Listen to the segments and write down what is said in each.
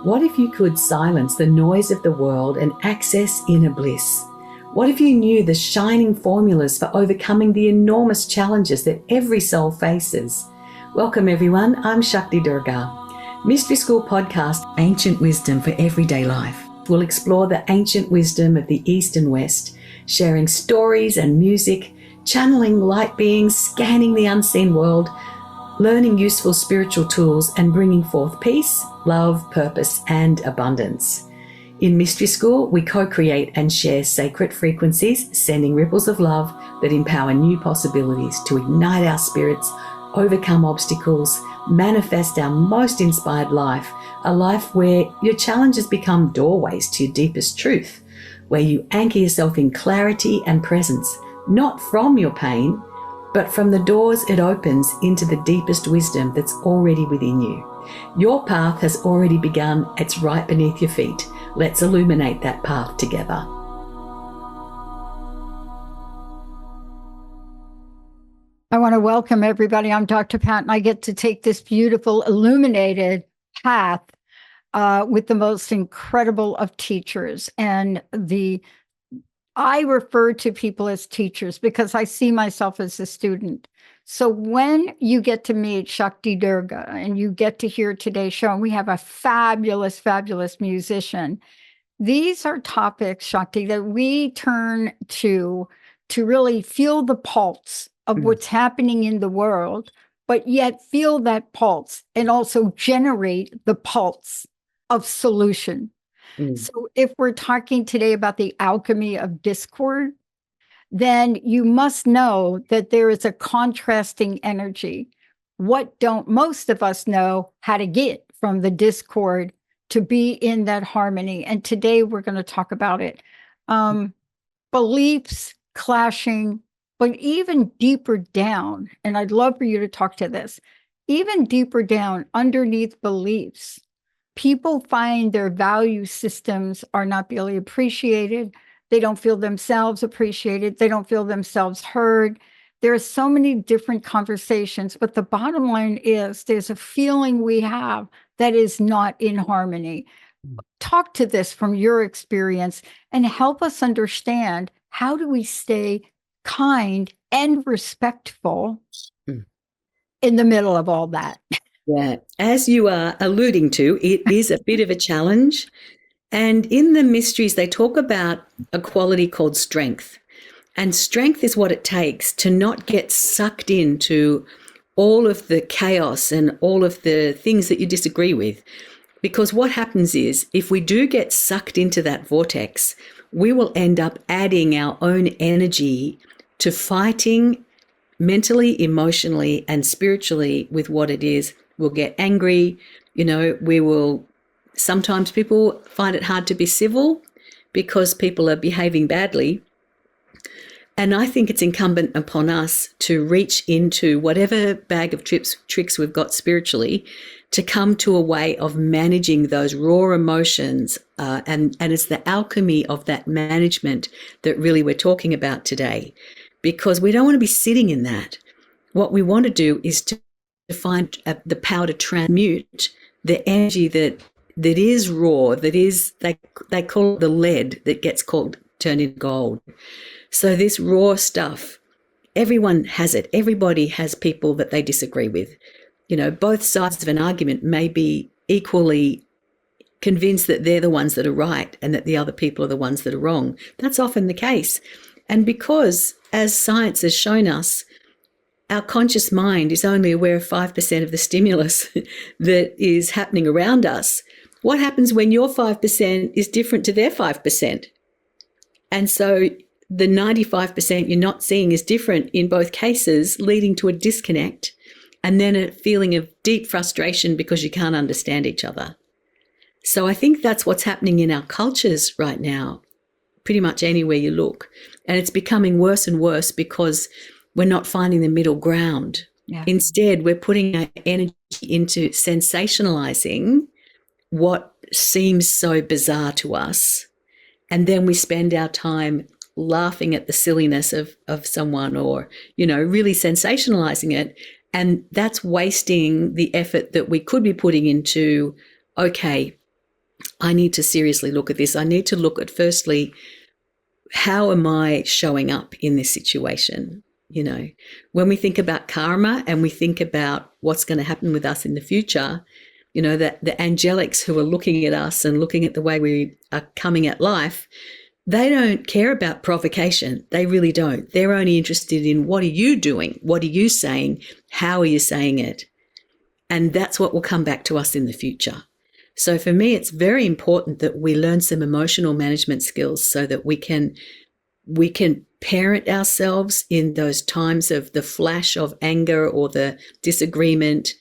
What if you could silence the noise of the world and access inner bliss? What if you knew the shining formulas for overcoming the enormous challenges that every soul faces? Welcome everyone, I'm Shakti Durga. Mystery School podcast, Ancient Wisdom for Everyday Life. We'll explore the ancient wisdom of the East and West, sharing stories and music, channeling light beings, scanning the unseen world, learning useful spiritual tools, and bringing forth peace, love, purpose, and abundance. In Mystery School, we co-create and share sacred frequencies, sending ripples of love that empower new possibilities to ignite our spirits, overcome obstacles, manifest our most inspired life, a life where your challenges become doorways to your deepest truth, where you anchor yourself in clarity and presence, not from your pain, but from the doors it opens into the deepest wisdom that's already within you. Your path has already begun. It's right beneath your feet. Let's illuminate that path together. I want to welcome everybody. I'm Dr. Pat, and I get to take this beautiful illuminated path with the most incredible of teachers. And I refer to people as teachers because I see myself as a student. So when you get to meet Shakti Durga and you get to hear today's show, and we have a fabulous, fabulous musician, these are topics, Shakti, that we turn to really feel the pulse of what's happening in the world, but yet feel that pulse and also generate the pulse of solution. So if we're talking today about the alchemy of discord, then you must know that there is a contrasting energy. What don't most of us know how to get from the discord to be in that harmony? And today we're going to talk about it. Beliefs clashing, but even deeper down, and I'd love for you to talk to this, even deeper down underneath beliefs, people find their value systems are not really appreciated. They don't feel themselves appreciated. They don't feel themselves heard. There are so many different conversations, but the bottom line is there's a feeling we have that is not in harmony. Talk to this from your experience and help us understand, how do we stay kind and respectful in the middle of all that? Yeah, as you are alluding to, it is a bit of a challenge. And in the mysteries, they talk about a quality called strength. And strength is what it takes to not get sucked into all of the chaos and all of the things that you disagree with. Because what happens is, if we do get sucked into that vortex, we will end up adding our own energy to fighting mentally, emotionally, and spiritually with what it is. We'll get angry, sometimes people find it hard to be civil because people are behaving badly. And I think it's incumbent upon us to reach into whatever bag of tricks we've got spiritually to come to a way of managing those raw emotions. And it's the alchemy of that management that really we're talking about today, because we don't want to be sitting in that. What we want to do is to find the power to transmute the energy that is raw, that is, they call it the lead that gets turned into gold. So this raw stuff, everyone has it. Everybody has people that they disagree with. Both sides of an argument may be equally convinced that they're the ones that are right and that the other people are the ones that are wrong. That's often the case. And because, as science has shown us, our conscious mind is only aware of 5% of the stimulus that is happening around us. What happens when your 5% is different to their 5%? And so the 95% you're not seeing is different in both cases, leading to a disconnect and then a feeling of deep frustration because you can't understand each other. So I think that's what's happening in our cultures right now, pretty much anywhere you look. And it's becoming worse and worse because we're not finding the middle ground. Yeah. Instead, we're putting our energy into sensationalizing what seems so bizarre to us. And then we spend our time laughing at the silliness of someone or, really sensationalizing it. And that's wasting the effort that we could be putting into, okay, I need to seriously look at this. I need to look at, firstly, how am I showing up in this situation? You know, when we think about karma and we think about what's going to happen with us in the future, you know, that the angelics who are looking at us and looking at the way we are coming at life, they don't care about provocation. They really don't. They're only interested in, what are you doing? What are you saying? How are you saying it? And that's what will come back to us in the future. So for me, it's very important that we learn some emotional management skills so that we can parent ourselves in those times of the flash of anger or the disagreement.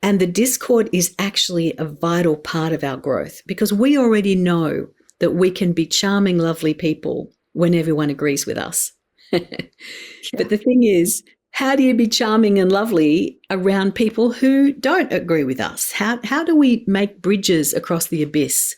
And the discord is actually a vital part of our growth, because we already know that we can be charming, lovely people when everyone agrees with us. But the thing is, how do you be charming and lovely around people who don't agree with us? How do we make bridges across the abyss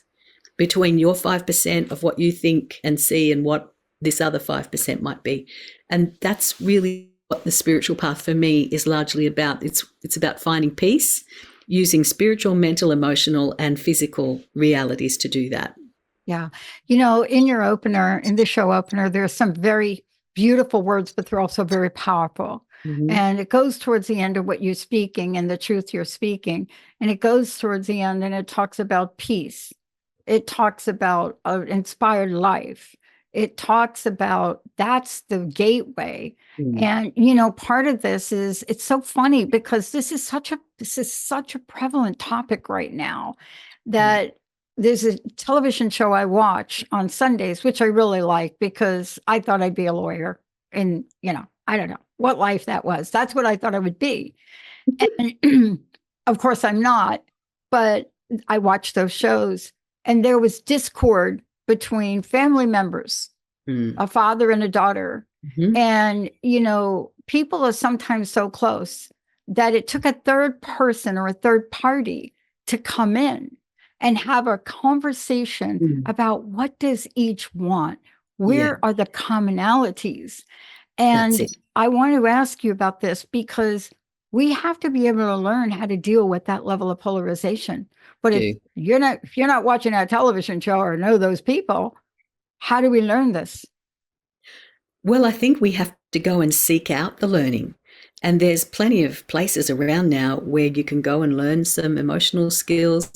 between your 5% of what you think and see and what this other 5% might be? And that's really what the spiritual path for me is largely about. It's about finding peace, using spiritual, mental, emotional, and physical realities to do that. Yeah. You know, in your opener, in the show opener, there's some very beautiful words, but they're also very powerful. Mm-hmm. And it goes towards the end of what you're speaking and the truth you're speaking. And it goes towards the end and it talks about peace. It talks about inspired life. It talks about, that's the gateway. Mm-hmm. And, you know, part of this is, it's so funny because this is such a prevalent topic right now that there's a television show I watch on Sundays, which I really like because I thought I'd be a lawyer. And, you know, I don't know what life that was. That's what I thought I would be. And of course, I'm not, but I watched those shows and there was discord between family members, a father and a daughter. Mm-hmm. And, you know, people are sometimes so close that it took a third person or a third party to come in and have a conversation about what does each want? Where are the commonalities? And I want to ask you about this because we have to be able to learn how to deal with that level of polarization. But if you're not watching that television show or know those people, how do we learn this? Well, I think we have to go and seek out the learning. And there's plenty of places around now where you can go and learn some emotional skills,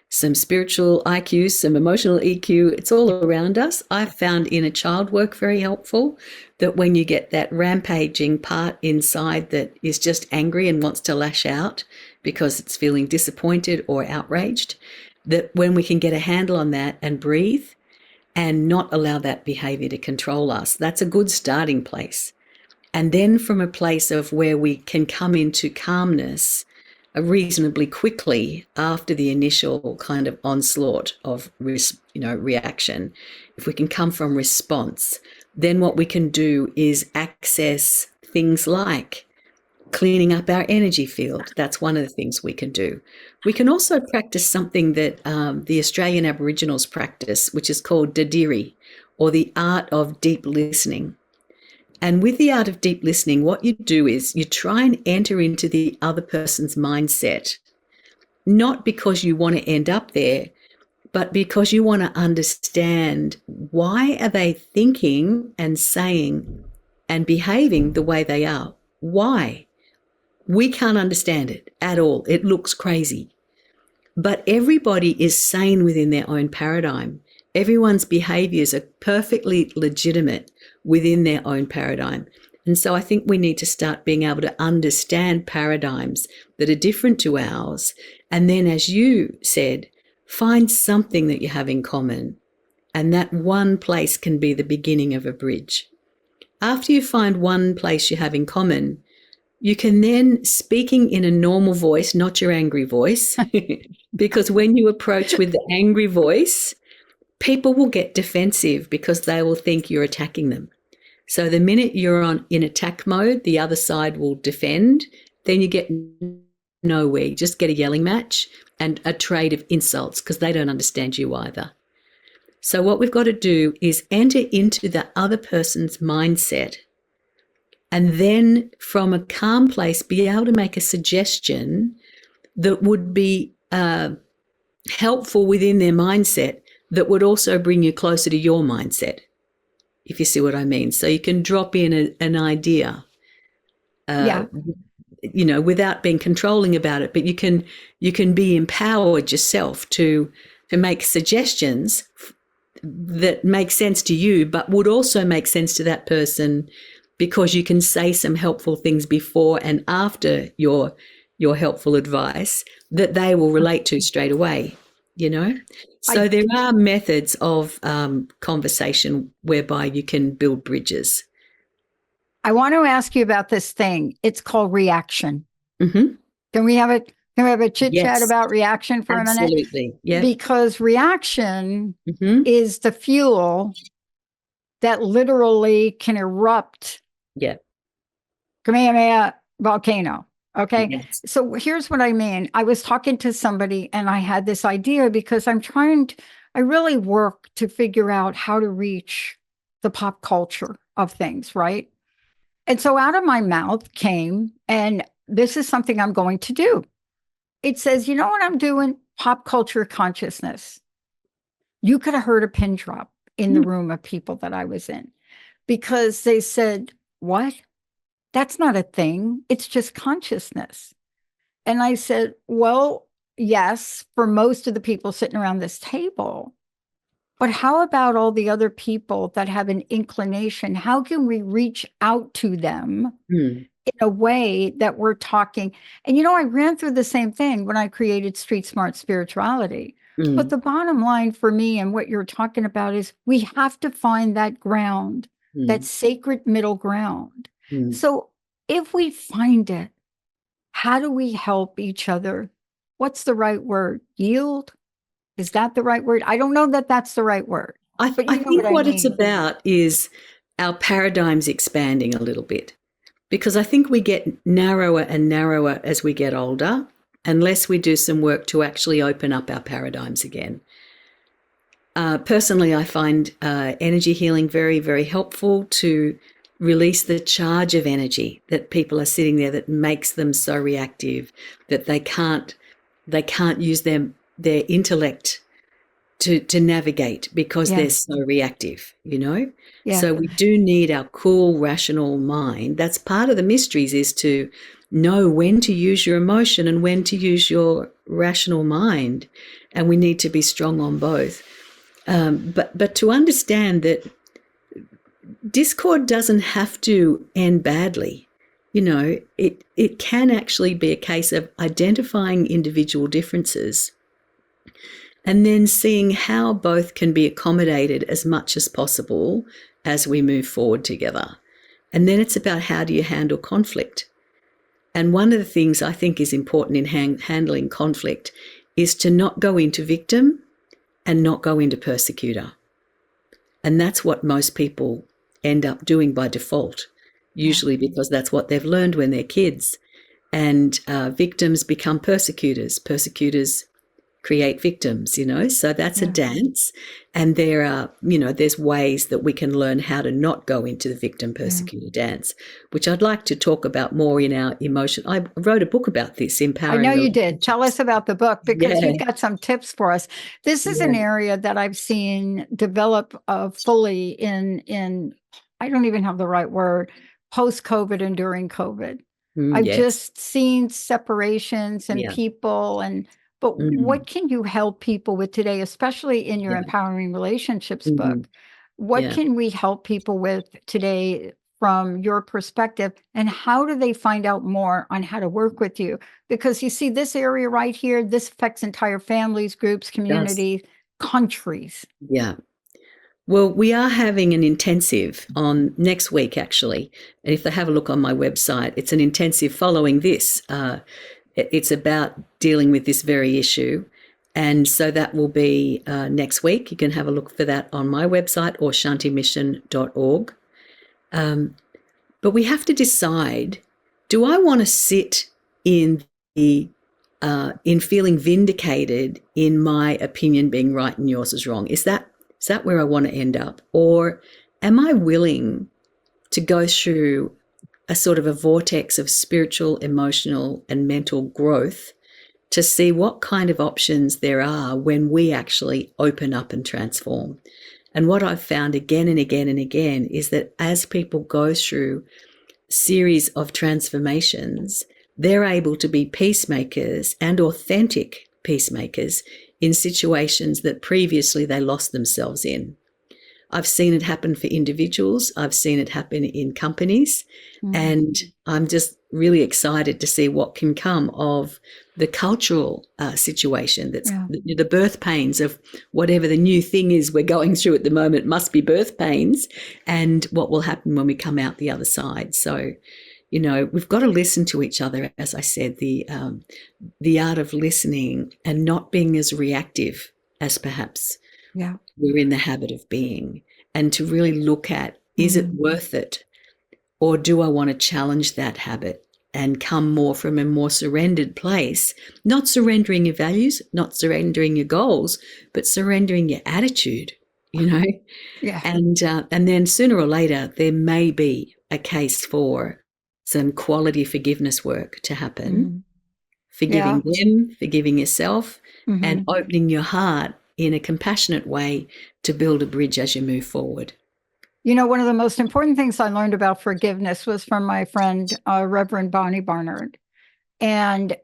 some spiritual IQ, some emotional EQ. It's all around us. I've found inner child work very helpful, that when you get that rampaging part inside that is just angry and wants to lash out because it's feeling disappointed or outraged, that when we can get a handle on that and breathe and not allow that behavior to control us, that's a good starting place. And then from a place of where we can come into calmness reasonably quickly after the initial kind of onslaught of reaction, if we can come from response, then what we can do is access things like cleaning up our energy field. That's one of the things we can do. We can also practice something that the Australian Aboriginals practice, which is called Dadiri, or the art of deep listening. And with the art of deep listening, what you do is you try and enter into the other person's mindset, not because you want to end up there, but because you want to understand, why are they thinking and saying and behaving the way they are? Why? We can't understand it at all. It looks crazy. But everybody is sane within their own paradigm. Everyone's behaviors are perfectly legitimate within their own paradigm. And so I think we need to start being able to understand paradigms that are different to ours. And then, as you said, find something that you have in common. And that one place can be the beginning of a bridge. After you find one place you have in common, you can then, speaking in a normal voice, not your angry voice, because when you approach with the angry voice, people will get defensive because they will think you're attacking them. So the minute you're in attack mode, the other side will defend, then you get nowhere. You just get a yelling match and a trade of insults because they don't understand you either. So what we've got to do is enter into the other person's mindset, and then from a calm place be able to make a suggestion that would be helpful within their mindset that would also bring you closer to your mindset, if you see what I mean. So you can drop in an idea, without being controlling about it, but you can be empowered yourself to make suggestions that make sense to you, but would also make sense to that person, because you can say some helpful things before and after your helpful advice that they will relate to straight away, So there are methods of conversation whereby you can build bridges. I want to ask you about this thing. It's called reaction. Mm-hmm. Can we have a chit chat about reaction for a minute? Absolutely. Yeah. Because reaction is the fuel that literally can erupt. Yeah. Kamehameha volcano. Okay. Yes. So here's what I mean. I was talking to somebody and I had this idea because I really work to figure out how to reach the pop culture of things, right? And so out of my mouth came, and this is something I'm going to do. It says, you know what I'm doing? Pop culture consciousness. You could have heard a pin drop in the room of people that I was in, because they said, what? That's not a thing. It's just consciousness. And I said, well, yes, for most of the people sitting around this table. But how about all the other people that have an inclination? How can we reach out to them in a way that we're talking? And, I ran through the same thing when I created Street Smart Spirituality. But the bottom line for me and what you're talking about is we have to find that ground, that sacred middle ground. So if we find it, how do we help each other? What's the right word? Yield? Is that the right word? I don't know that that's the right word. I think what it's about is our paradigms expanding a little bit, because I think we get narrower and narrower as we get older, unless we do some work to actually open up our paradigms again. Personally, I find energy healing very, very helpful to release the charge of energy that people are sitting there that makes them so reactive that they can't use their intellect to navigate, because they're so reactive, Yeah. So we do need our cool, rational mind. That's part of the mysteries, is to know when to use your emotion and when to use your rational mind. And we need to be strong on both. But to understand that discord doesn't have to end badly. It can actually be a case of identifying individual differences and then seeing how both can be accommodated as much as possible as we move forward together. And then it's about, how do you handle conflict? And one of the things I think is important in handling conflict is to not go into victim and not go into persecutor. And that's what most people end up doing by default, usually because that's what they've learned when they're kids. And victims become persecutors. Persecutors create victims, so that's a dance. And there are, there's ways that we can learn how to not go into the victim persecutor dance, which I'd like to talk about more in our emotion. I wrote a book about this, Empowering. I know you did. Tell us about the book, because you've got some tips for us. This is an area that I've seen develop fully in, I don't even have the right word, post-COVID and during COVID. I've just seen separations and people but what can you help people with today, especially in your Empowering Relationships book? What can we help people with today from your perspective? And how do they find out more on how to work with you? Because you see, this area right here, this affects entire families, groups, communities, countries. Yeah. Well, we are having an intensive on next week, actually. And if they have a look on my website, it's an intensive following this. It's about dealing with this very issue. And so that will be next week. You can have a look for that on my website or shantimission.org. But we have to decide, do I want to sit in feeling vindicated in my opinion being right and yours is wrong? Is that where I want to end up? Or am I willing to go through a sort of a vortex of spiritual, emotional, and mental growth to see what kind of options there are when we actually open up and transform. And what I've found again and again and again is that as people go through series of transformations, they're able to be peacemakers and authentic peacemakers in situations that previously they lost themselves in. I've seen it happen for individuals. I've seen it happen in companies. And I'm just really excited to see what can come of the cultural situation. That's the birth pains of whatever the new thing is we're going through at the moment must be birth pains, and what will happen when we come out the other side. So, you know, we've got to listen to each other. As I said, the art of listening and not being as reactive as perhaps we're in the habit of being, and to really look at, is it worth it? Or do I want to challenge that habit and come more from a more surrendered place, not surrendering your values, not surrendering your goals, but surrendering your attitude, you know? Yeah. And then sooner or later, there may be a case for some quality forgiveness work to happen, forgiving them, forgiving yourself, and opening your heart in a compassionate way to build a bridge as you move forward. You know, one of the most important things I learned about forgiveness was from my friend, Reverend Bonnie Barnard. And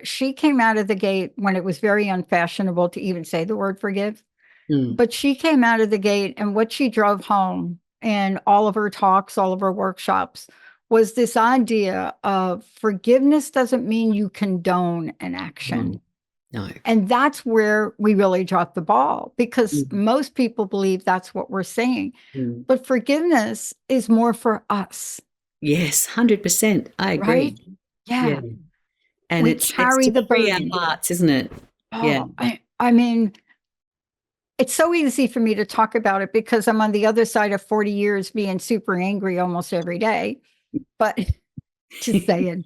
she came out of the gate when it was very unfashionable to even say the word forgive. But she came out of the gate, and what she drove home in all of her talks, all of her workshops, was this idea of forgiveness doesn't mean you condone an action. No. And that's where we really dropped the ball, because most people believe that's what we're saying. But forgiveness is more for us. Yes, 100%. I agree. Right? Yeah. And we it's carry to the free our burden. hearts, isn't it? Oh, I mean, it's so easy for me to talk about it because I'm on the other side of 40 years being super angry almost every day. But just saying.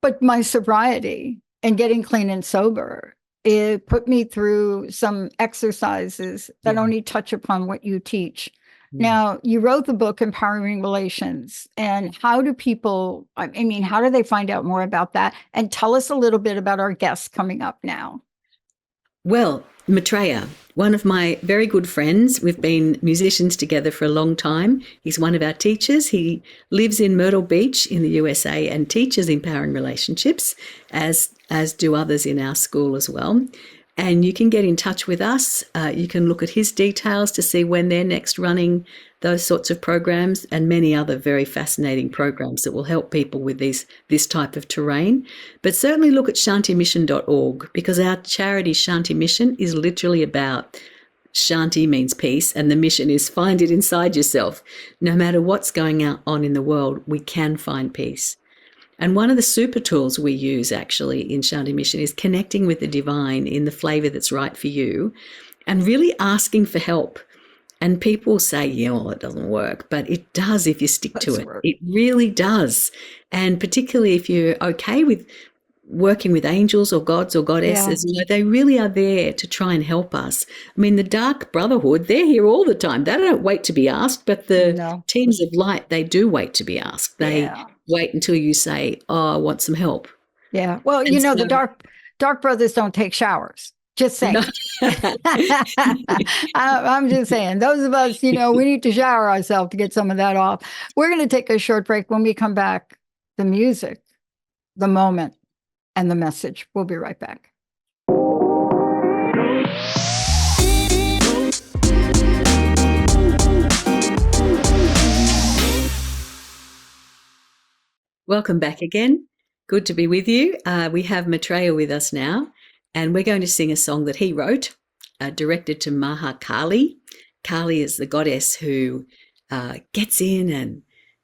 But my sobriety and getting clean and sober, it put me through some exercises that only touch upon what you teach. Now, you wrote the book, Empowering Relations. And how do people, I mean, how do they find out more about that? And tell us a little bit about our guests coming up now. Well, Maitreya, one of my very good friends. We've been musicians together for a long time. He's one of our teachers. He lives in Myrtle Beach in the USA and teaches empowering relationships, as do others in our school as well. And you can get in touch with us. You can look at his details to see when they're next running those sorts of programs, and many other very fascinating programs that will help people with this type of terrain. But certainly look at shantimission.org, because our charity Shanti Mission is literally about Shanti means peace, and the mission is find it inside yourself. No matter what's going on in the world, we can find peace. And one of the super tools we use actually in Shanti Mission is connecting with the divine in the flavor that's right for you, and really asking for help. And people say, yeah, well, it doesn't work, but it does if you stick to it. It really does. And particularly if you're okay with working with angels or gods or goddesses, you know, they really are there to try and help us. I mean, the Dark Brotherhood, they're here all the time. They don't wait to be asked, but the teams of light, they do wait to be asked. They wait until you say, oh, I want some help. Yeah. Well, and you know, the Dark Brothers don't take showers. Just saying. No. I'm just saying, those of us, you know, we need to shower ourselves to get some of that off. We're going to take a short break. When we come back, the music, the moment, and the message. We'll be right back. Welcome back again. Good to be with you. We have Maitreya with us now, and we're going to sing a song that he wrote, directed to Maha Kali. Kali is the goddess who gets in, and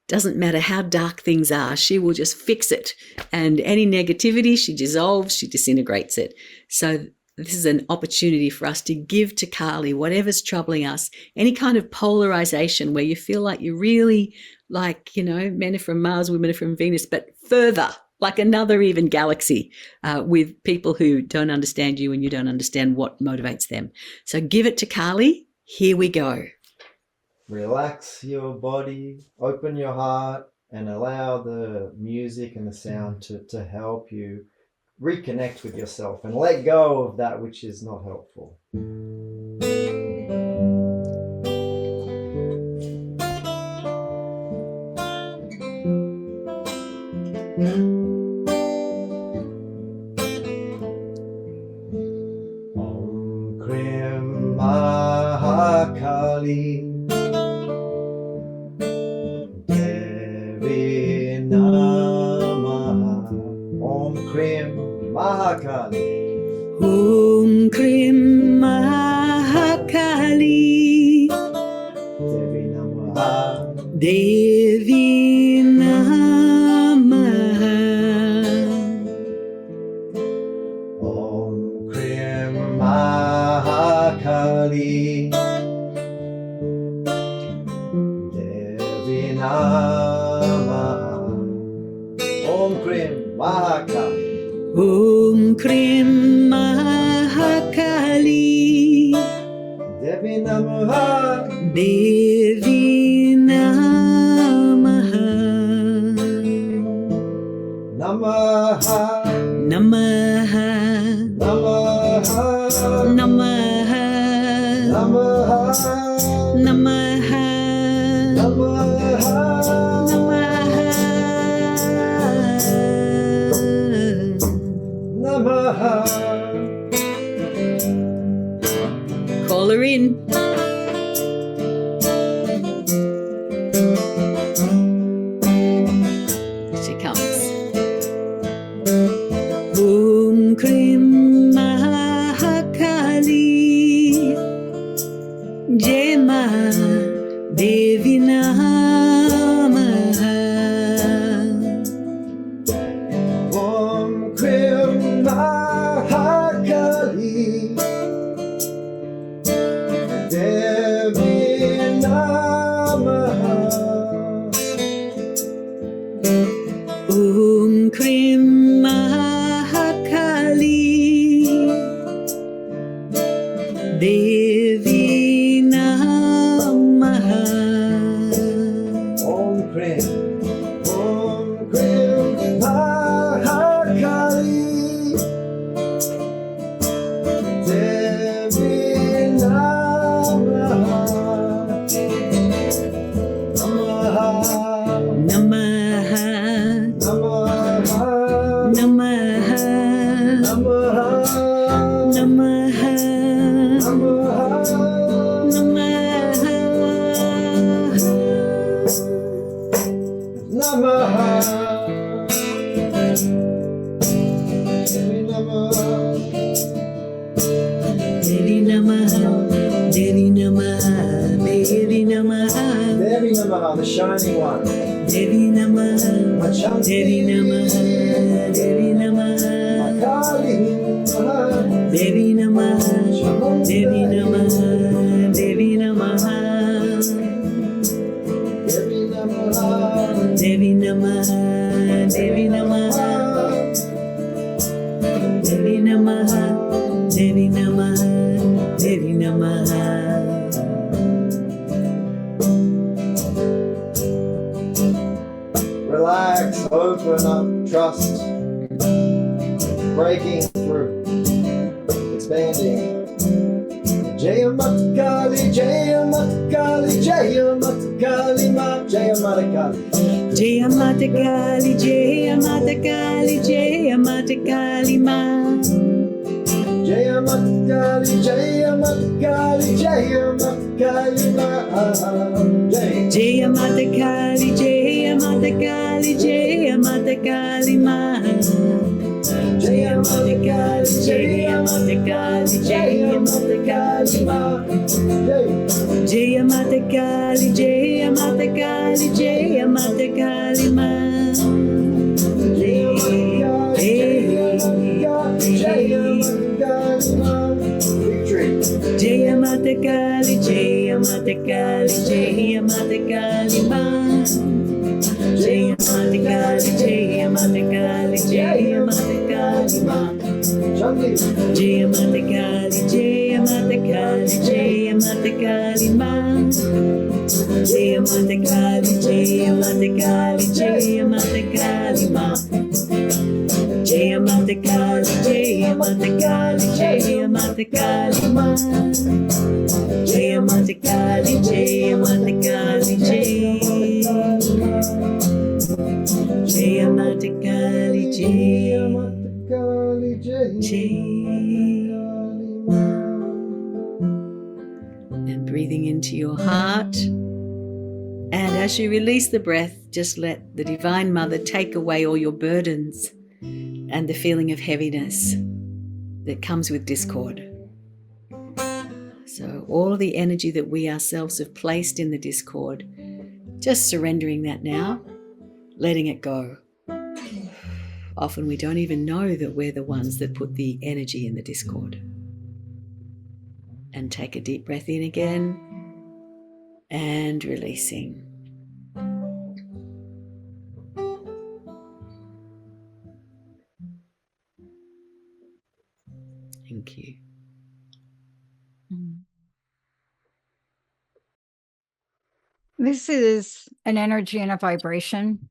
doesn't matter how dark things are, she will just fix it. And any negativity, she dissolves, she disintegrates it. So this is an opportunity for us to give to Kali whatever's troubling us, any kind of polarization where you feel like you're really like, you know, men are from Mars, women are from Venus, but further, like another even galaxy, with people who don't understand you and you don't understand what motivates them. So give it to Kali. Here we go. Relax your body, open your heart, and allow the music and the sound to help you reconnect with yourself and let go of that which is not helpful. Om Krim Mahakali Devi Namaha. Om Krim Mahakali. Om Krim Mahakali Devi Namaha. Devi Namaha. Om Krim Mahakali Devi Namaha. Om Krim Mahakali. Om Krim Mahakali Devi Namaha. Devi Namaha. Namaha. Namaha. Namaha. Namaha. Namaha. Namaha. Namaha. Namaha. Call her in. She comes. Om Krim Mahakali Jai Ma Devi Namaha. Om Krim Mahakali Devi Namaha. Om Krim Mahakali Devi Namaha. Om Krim Mahakali Devi Namaha. Namaha. Namaha. Namaha. Namaha. Namaha. Namaha. Namaha. Devi Namaha. Devi Namaha. Devi Namaha. Devi Namaha. Devi Namaha, the shining one. Devi Namaha. Machanti. Devi Namaha. Devi Namaha. Kali Namaha. Devi Namaha. Devi Namaha. Devi Namaha. Devi Namaha. Devi Namaha. Devi Namaha. Devi Namaha. Devi Namaha. Devi Namaha. Relax, open up, trust, breaking through, expanding. Jaya Mata Kali, Jaya Mata Kali, Jaya Mata Kali Ma, Jaya Mata Kali. Jaya Mata Kali, Jaya Mata Kali, Jaya Mata Kali Ma. Jaya Mata Kali, Jaya Mata Kali, Jaya Mata Kali Ma. Jaya Mata Kali, Jaya Mata Kali, Jaya Mata Kali Ma. Jaya Mata Kali, Jaya Mata Kali, Jaya Mata Kali Ma. Jaya Mata Kali, Jaya Mata Kali, Jaya Mata Kali Ma. Jaya Mata Kali, Jaya Mata Kali, Jaya Mata Kali Ma. Jaya Mata Kali, Jaya Mata Kali, Jaya Mata Kali Ma. Jaya Mata Kali, Jaya Mata Kali, Jaya Mata Kali Ma. Jaya Jaya Mata Kali, Jaya Mata Kali, Jaya Mata Kali Ma. Jaya Mata Kali, Jaya Mata Kali, Jaya Mata Kali Ma. Jaya Mata Kali, Jaya Mata Kali, Jaya Mata Kali, Jaya And breathing into your heart. And as you release the breath, just let the Divine Mother take away all your burdens and the feeling of heaviness that comes with discord. So all the energy that we ourselves have placed in the discord, just surrendering that now, letting it go. Often we don't even know that we're the ones that put the energy in the discord. And take a deep breath in again and releasing. Thank you. This is an energy and a vibration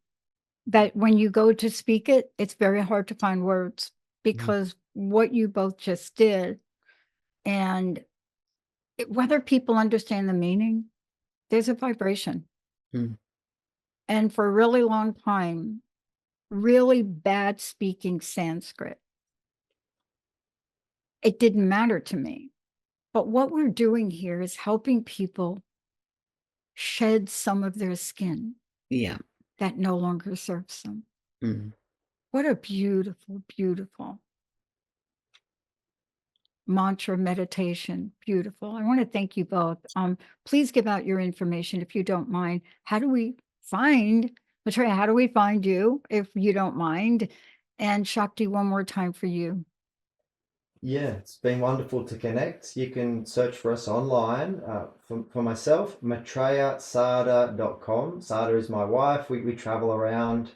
that when you go to speak it, it's very hard to find words because what you both just did, and whether people understand the meaning, there's a vibration. And for a really long time, really bad speaking Sanskrit, it didn't matter to me. But what we're doing here is helping people shed some of their skin that no longer serves them. What a beautiful, beautiful mantra meditation. Beautiful. I want to thank you both. Please give out your information if you don't mind. How do we find, Maitreya, how do we find you if you don't mind? And Shakti, one more time for you. Yeah, it's been wonderful to connect. You can search for us online. For myself, MaitreyaSada.com. Sada is my wife. We travel around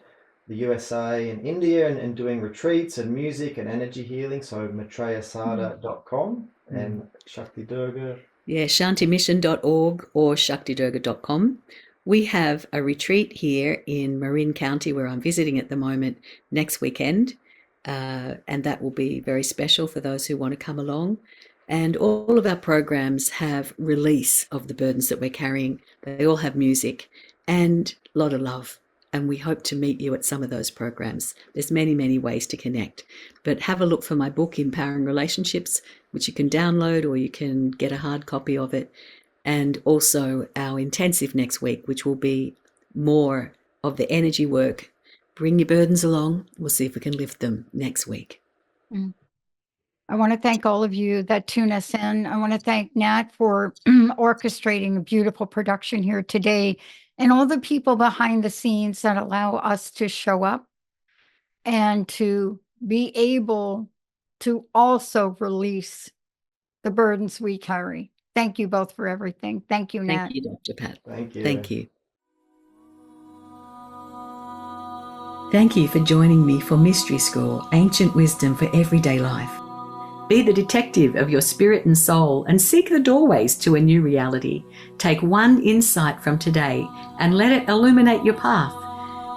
the USA and India and doing retreats and music and energy healing. So MaitreyaSada.com and Shakti Durga. Yeah, shantimission.org or shaktidurga.com. We have a retreat here in Marin County where I'm visiting at the moment next weekend. And that will be very special for those who want to come along. And all of our programs have release of the burdens that we're carrying. They all have music and a lot of love. And we hope to meet you at some of those programs. There's many, many ways to connect. But have a look for my book, Empowering Relationships, which you can download or you can get a hard copy of it. And also our intensive next week, which will be more of the energy work. Bring your burdens along. We'll see if we can lift them next week. I want to thank all of you that tune us in. I want to thank Nat for orchestrating a beautiful production here today and all the people behind the scenes that allow us to show up and to be able to also release the burdens we carry. Thank you both for everything. Thank you, Nat. Thank you, Dr. Pat. Thank you. Thank you. Thank you for joining me for Mystery School, Ancient Wisdom for Everyday Life. Be the detective of your spirit and soul and seek the doorways to a new reality. Take one insight from today and let it illuminate your path.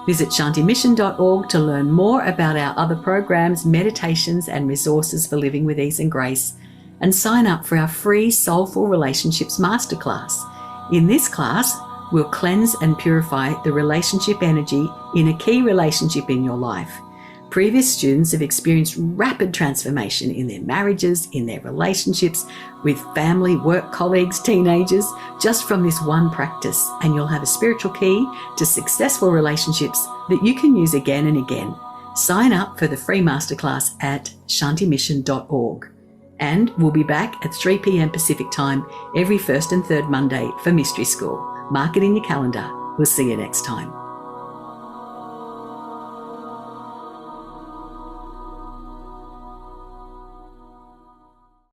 Visit shantimission.org to learn more about our other programs, meditations and resources for living with ease and grace. And sign up for our free Soulful Relationships Masterclass. In this class, we'll cleanse and purify the relationship energy in a key relationship in your life. Previous students have experienced rapid transformation in their marriages, in their relationships, with family, work colleagues, teenagers, just from this one practice. And you'll have a spiritual key to successful relationships that you can use again and again. Sign up for the free masterclass at shantimission.org. And we'll be back at 3 p.m. Pacific time every first and third Monday for Mystery School. Mark it in your calendar. We'll see you next time.